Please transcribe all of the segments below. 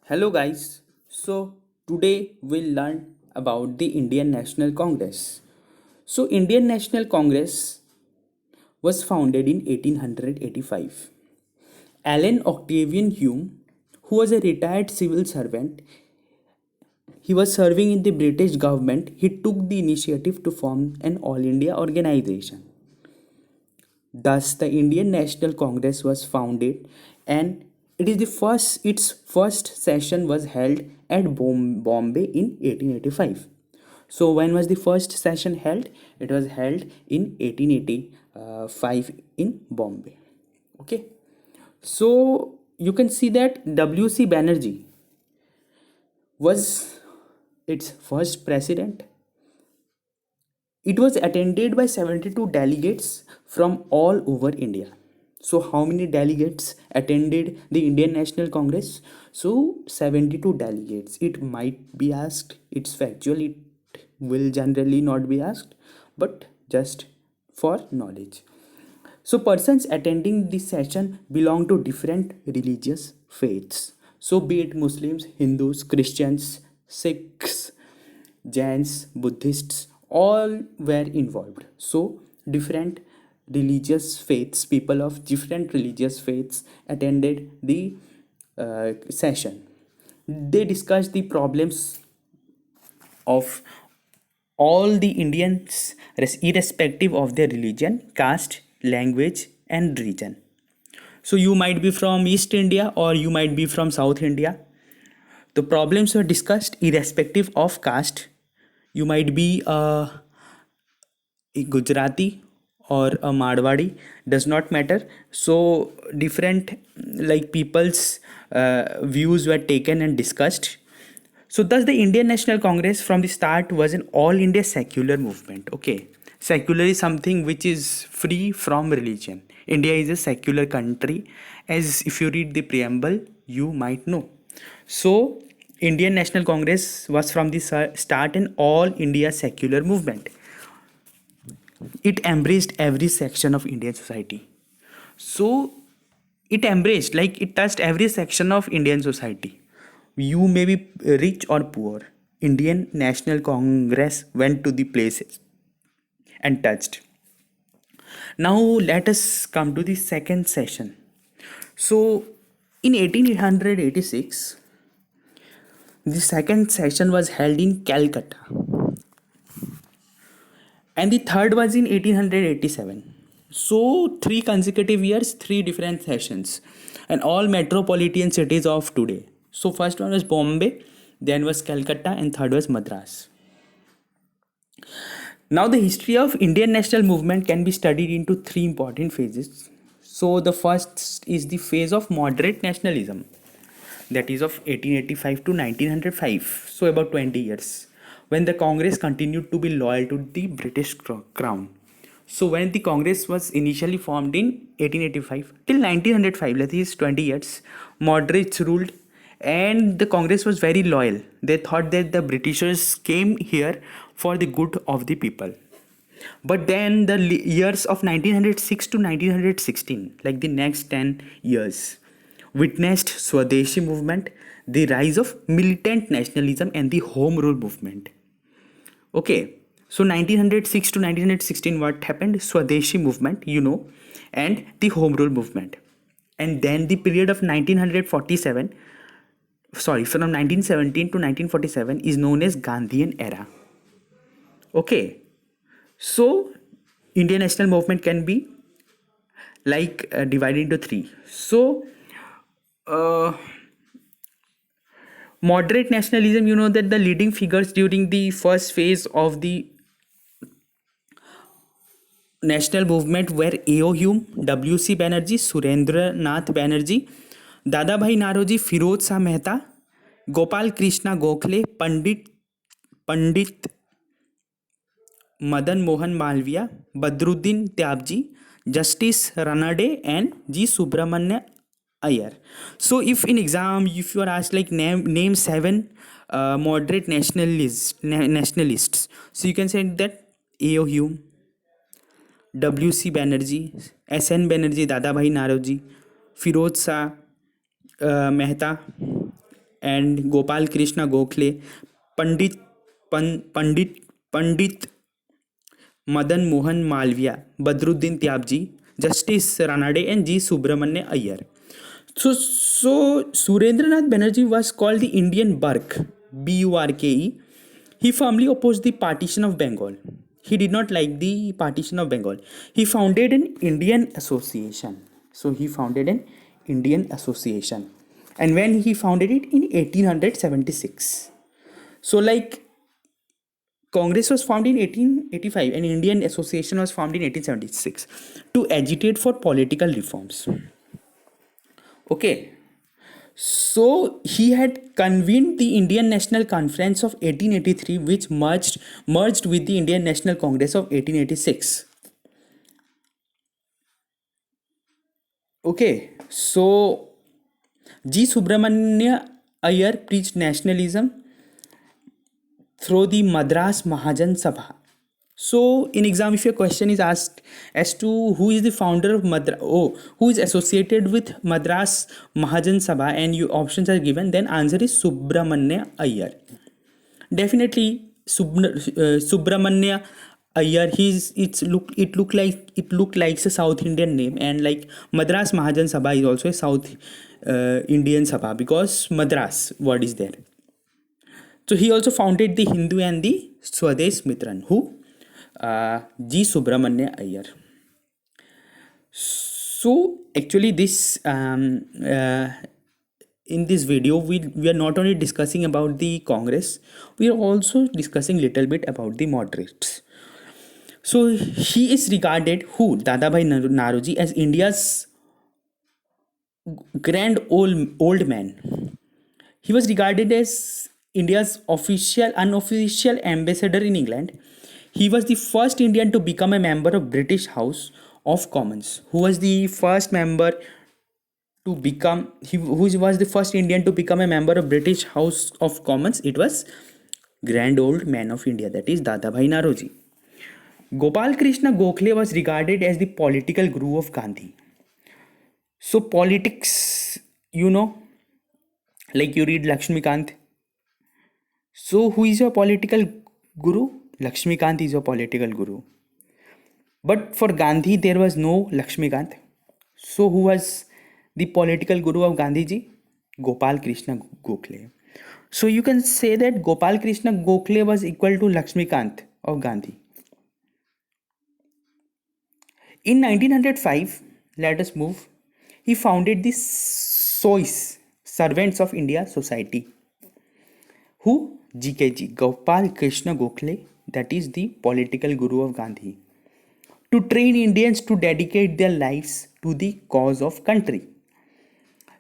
Hello guys. Today we'll learn about the Indian National Congress. Indian National Congress was founded in 1885. Alan Octavian Hume, who was a retired civil servant, he was serving in the British government. He took the initiative to form an all India organization. Thus, the Indian National Congress was founded, and its first session was held at Bombay in 1885. So, when was the first session held? It was held in 1885 in Bombay. Okay, so you can see that W.C. Banerjee was its first president. It was attended by 72 delegates from all over India. So, how many delegates attended the Indian National Congress? So, 72 delegates. It might be asked, it's factual, it will generally not be asked, but just for knowledge. So, persons attending this session belong to different religious faiths. So, be it Muslims, Hindus, Christians, Sikhs, Jains, Buddhists, all were involved. So, different religious faiths, people of different religious faiths attended the session. They discussed the problems of all the Indians, irrespective of their religion, caste, language, and region. So, you might be from East India or you might be from South India. The problems were discussed irrespective of caste. You might be a Gujarati or a Marwadi, does not matter. So different like people's views were taken and discussed. So thus the Indian National Congress from the start was an all India secular movement. Okay, secular is something which is free from religion. India is a secular country, as if you read the preamble you might know. So Indian National Congress was from the start an all India secular movement. It embraced every section of Indian society. So it embraced, like it touched every section of Indian society. You may be rich or poor. Indian National Congress went to the places and touched. Now let us come to the second session. So in 1886, the second session was held in Calcutta, and the third was in 1887. So 3 consecutive years, 3 different sessions, and all metropolitan cities of today. So first one was Bombay, then was Calcutta, and third was Madras. Now the history of Indian national movement can be studied into 3 important phases. So the first is the phase of moderate nationalism, that is of 1885 to 1905, so about 20 years, when the Congress continued to be loyal to the British crown. So when the Congress was initially formed in 1885 till 1905, that is 20 years, moderates ruled, and the Congress was very loyal. They thought that the Britishers came here for the good of the people. But then the years of 1906 to 1916, like the next 10 years, witnessed Swadeshi movement, the rise of militant nationalism, and the home rule movement. Okay, so 1906 to 1916, what happened? Swadeshi movement, and the home rule movement. And then the period of 1947, from 1917 to 1947 is known as Gandhian era. Okay, so Indian national movement can be divided into three. So moderate nationalism, that the leading figures during the first phase of the national movement were A.O. Hume, W.C. Banerjee, Surendra Nath Banerjee, Dadabhai Naroji, Firoz Shah Mehta, Gopal Krishna Gokhale, Pandit Madan Mohan Malviya, Badruddin Tyabji, Justice Ranade, and G. Subramanya Iyer. So, if in exam, if you are asked name 7 moderate nationalists, so you can say that A.O. Hume, W.C. Banerjee, S.N. Banerjee, Dadabhai Naroji, Firoz Shah Mehta, and Gopal Krishna Gokhale, Pandit Pandit Pandit Madan Mohan Malviya, Badruddin Tyabji, Justice Ranade, and G. Subramanya Iyer. So Surendranath Banerjee was called the Indian Burke, Burke. He firmly opposed the partition of Bengal. He did not like the partition of Bengal. He founded an Indian association. So he founded an Indian association. And when he founded it in 1876. So like Congress was formed in 1885 and Indian Association was formed in 1876 to agitate for political reforms. Okay. So he had convened the Indian National Conference of 1883, which merged with the Indian National Congress of 1886. Okay, so G. Subramanya Iyer preached nationalism through the Madras Mahajan Sabha. So in exam, if your question is asked as to who is the founder of who is associated with Madras Mahajan Sabha, and your options are given, then answer is Subramanya Iyer. Definitely Subramanya Iyer. It looked like a South Indian name, and like Madras Mahajan Sabha is also a South Indian Sabha because Madras word is there. So he also founded the Hindu and the Swadesh Mitran. Who? G. Subramanya Iyer. So actually this in this video we are not only discussing about the Congress, we are also discussing little bit about the moderates. So he is regarded, who? Dadabhai Naroji, as India's grand old man. He was regarded as India's unofficial ambassador in England. He was the first Indian to become a member of British House of Commons. Who was the first member to become? Who was the first Indian to become a member of British House of Commons? It was grand old man of India, that is Dadabhai Naroji. Gopal Krishna Gokhale was regarded as the political guru of Gandhi. So politics, like you read Lakshmikant. So who is your political guru? Lakshmikant is your political guru. But for Gandhi, there was no Lakshmikant. So who was the political guru of Gandhiji? Gopal Krishna Gokhale. So you can say that Gopal Krishna Gokhale was equal to Lakshmikant of Gandhi. In 1905, let us move, he founded the SOIS, Servants of India Society. Who? GKG, Gopal Krishna Gokhale, that is the political guru of Gandhi, to train Indians to dedicate their lives to the cause of country.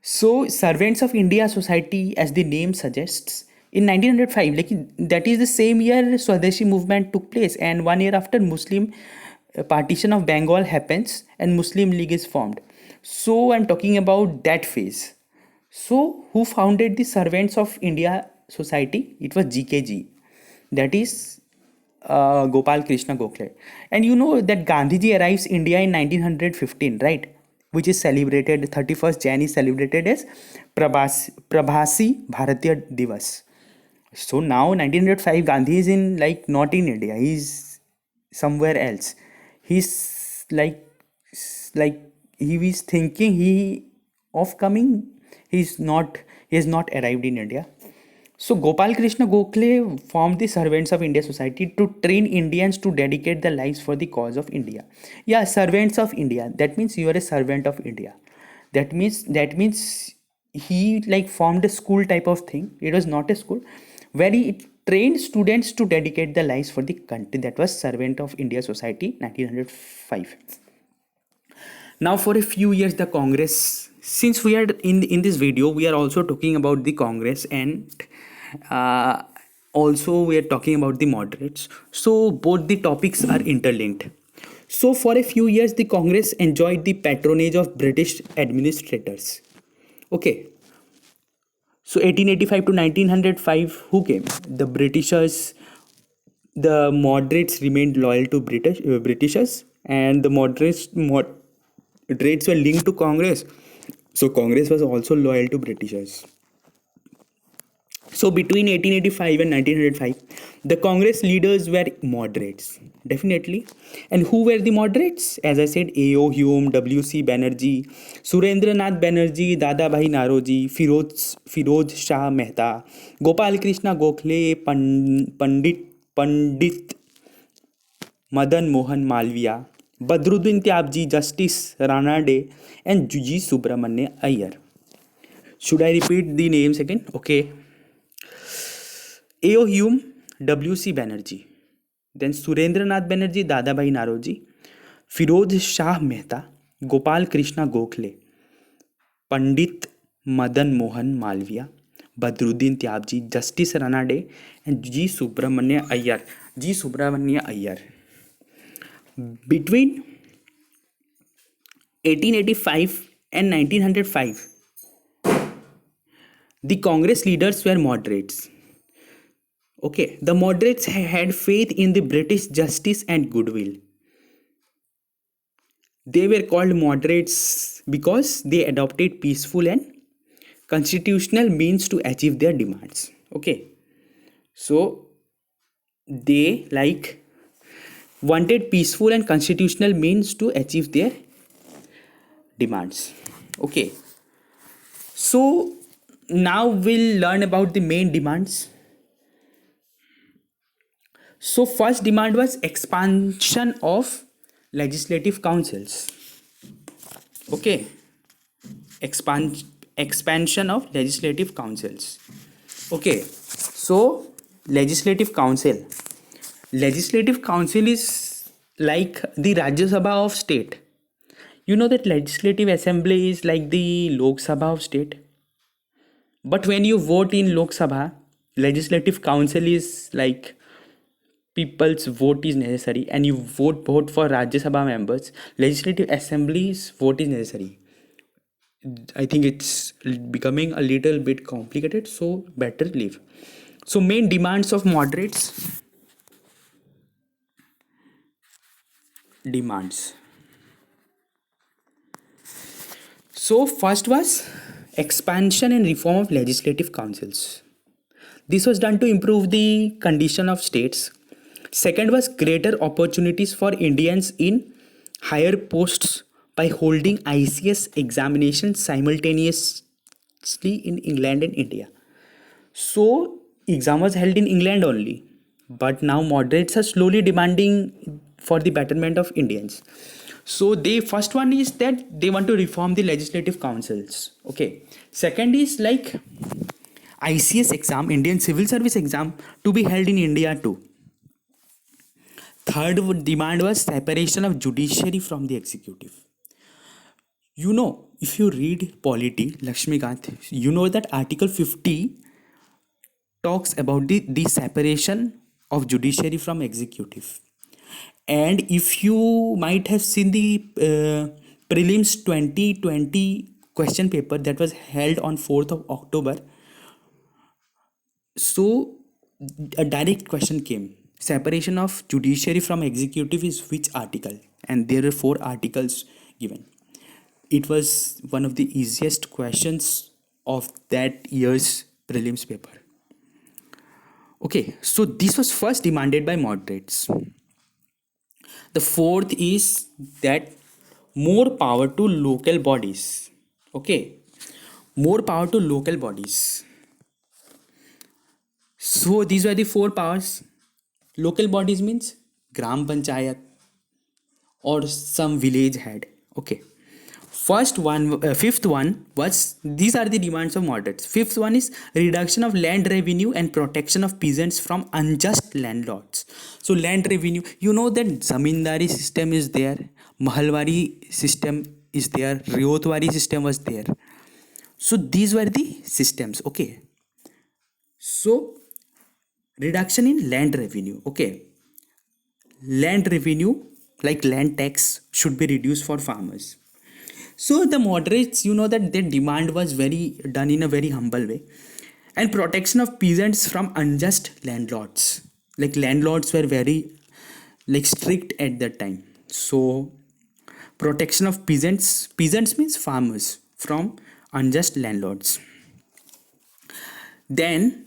So Servants of India Society, as the name suggests, in 1905, like that is the same year Swadeshi movement took place, and 1 year after Muslim partition of Bengal happens and Muslim League is formed. So I'm talking about that phase. So who founded the Servants of India Society? It was GKG, that is Gopal Krishna Gokhale. And you know that Gandhiji arrives India in 1915, right? Which is celebrated, 31st Jan is celebrated as Prabhasi Bharatiya Divas. So now 1905, Gandhi is in not in India, he's somewhere else. He's like he is thinking of coming. He has not arrived in India. So Gopal Krishna Gokhale formed the Servants of India Society to train Indians to dedicate their lives for the cause of India. Yeah, Servants of India. That means you are a servant of India. That means he formed a school type of thing. It was not a school, where he trained students to dedicate their lives for the country. That was Servant of India Society, 1905. Now for a few years the Congress, since we are in this video we are also talking about the Congress, and also we are talking about the moderates, so both the topics are interlinked. So for a few years the Congress enjoyed the patronage of British administrators. Okay, so 1885 to 1905, who came? The Britishers. The moderates remained loyal to Britishers, and the moderates were linked to Congress. So Congress was also loyal to Britishers. So between 1885 and 1905, the Congress leaders were moderates, definitely. And who were the moderates? As I said, A.O. Hume, W.C. Banerjee, Surendranath Banerjee, Dadabhai Naroji, Firoz Shah Mehta, Gopal Krishna Gokhale, Pandit Madan Mohan Malviya, Badruddin Tyabji, Justice Ranade, and G. Subramanya Iyer. Should I repeat the names again? Okay. A.O. Hume, W.C. Banerjee, then Surendranath Banerjee, Dadabhai Naroji, Firoz Shah Mehta, Gopal Krishna Gokhale, Pandit Madan Mohan Malviya, Badruddin Tyabji, Justice Ranade, and G. Subramanya Iyer. G. Subramanya Iyer. Between 1885 and 1905, the Congress leaders were moderates. Okay, the moderates had faith in the British justice and goodwill. They were called moderates because they adopted peaceful and constitutional means to achieve their demands. Okay, so they wanted peaceful and constitutional means to achieve their demands. Okay, so now we'll learn about the main demands. So first demand was expansion of legislative councils. Okay, expansion of legislative councils. Okay, so legislative council is like the Rajya Sabha of state. You know that legislative assembly is like the Lok Sabha of state. But when you vote in Lok Sabha, legislative council is like people's vote is necessary, and you vote for Rajya Sabha members. Legislative assembly's vote is necessary. I think it's becoming a little bit complicated, so better leave. So main demands of moderates. Demands. So first was expansion and reform of legislative councils. This was done to improve the condition of states. Second was greater opportunities for Indians in higher posts by holding ICS examinations simultaneously in England and India. So exam was held in England only, but now moderates are slowly demanding for the betterment of Indians. So the first one is that they want to reform the legislative councils. Okay. Second is like ICS exam, Indian Civil Service exam, to be held in India too. Third demand was separation of judiciary from the executive. You know, if you read polity, Lakshmikant, you know that Article 50 talks about the separation of judiciary from executive. And if you might have seen the prelims 2020 question paper that was held on 4th of October, so a direct question came, separation of judiciary from executive is which article? And there are 4 articles given. It was one of the easiest questions of that year's prelims paper. Okay, so this was first demanded by moderates. The fourth is that more power to local bodies. Okay, more power to local bodies. So these were the 4 powers. Local bodies means gram panchayat or some village head. Okay. Fifth one was, these are the demands of moderates. Fifth one is reduction of land revenue and protection of peasants from unjust landlords. So land revenue, you know that zamindari system is there, mahalwari system is there, riotwari system was there. So these were the systems. Okay. So reduction in land revenue. Okay. Land revenue like land tax should be reduced for farmers. So the moderates, you know that their demand was done in a very humble way. And protection of peasants from unjust landlords. Like landlords were very strict at that time. So protection of peasants means farmers, from unjust landlords. Then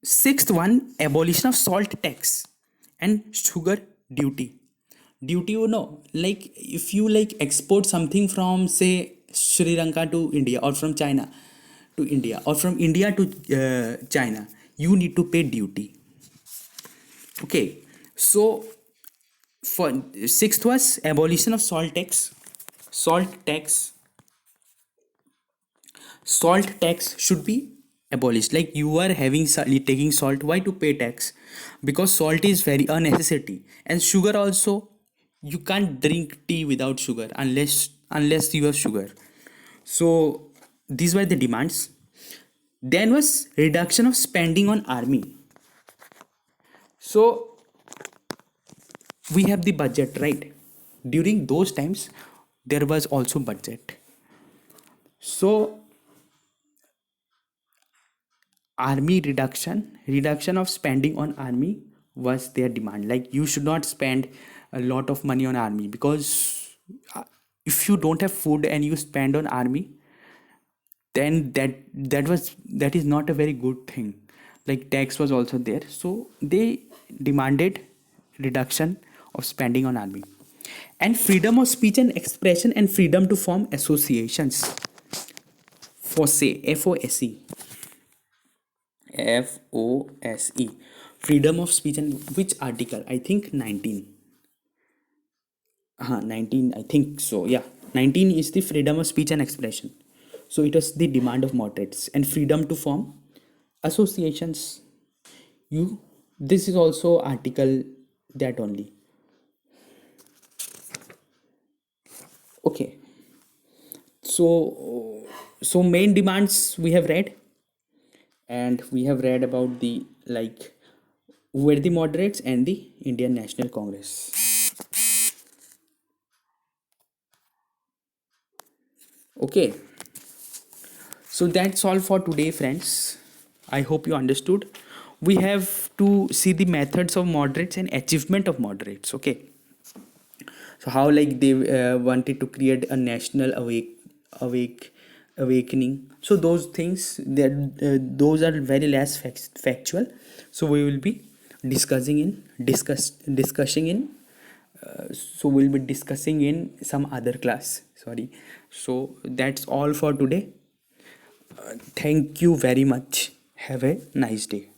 Sixth one, abolition of salt tax and sugar duty. Duty, like if you like export something from say Sri Lanka to India, or from China to India, or from India to China, you need to pay duty. Okay, so for sixth was abolition of salt tax. Salt tax, salt tax should be abolished. Like you are having taking salt, why to pay tax? Because salt is very a necessity. And sugar also, you can't drink tea without sugar unless you have sugar. So these were the demands. Then was reduction of spending on army. So we have the budget, right? During those times there was also budget. So army reduction of spending on army was their demand. Like you should not spend a lot of money on army, because if you don't have food and you spend on army, then that is not a very good thing. Like tax was also there, so they demanded reduction of spending on army. And freedom of speech and expression and freedom to form associations. FOSE. FOSE. Freedom of speech, and which article? I think 19. 19, I think so. Yeah, 19 is the freedom of speech and expression. So it was the demand of moderates. And freedom to form associations. You, this is also article that only. Okay. So main demands we have read, and we have read about the like who were the moderates and the Indian National Congress. Okay, so that's all for today, friends. I hope you understood. We have to see the methods of moderates and achievement of moderates. Okay, so how like they wanted to create a national awake awakening. So those things that those are very less factual. So we will be discussing in so we'll be discussing in some other class. Sorry. So that's all for today. Thank you very much. Have a nice day.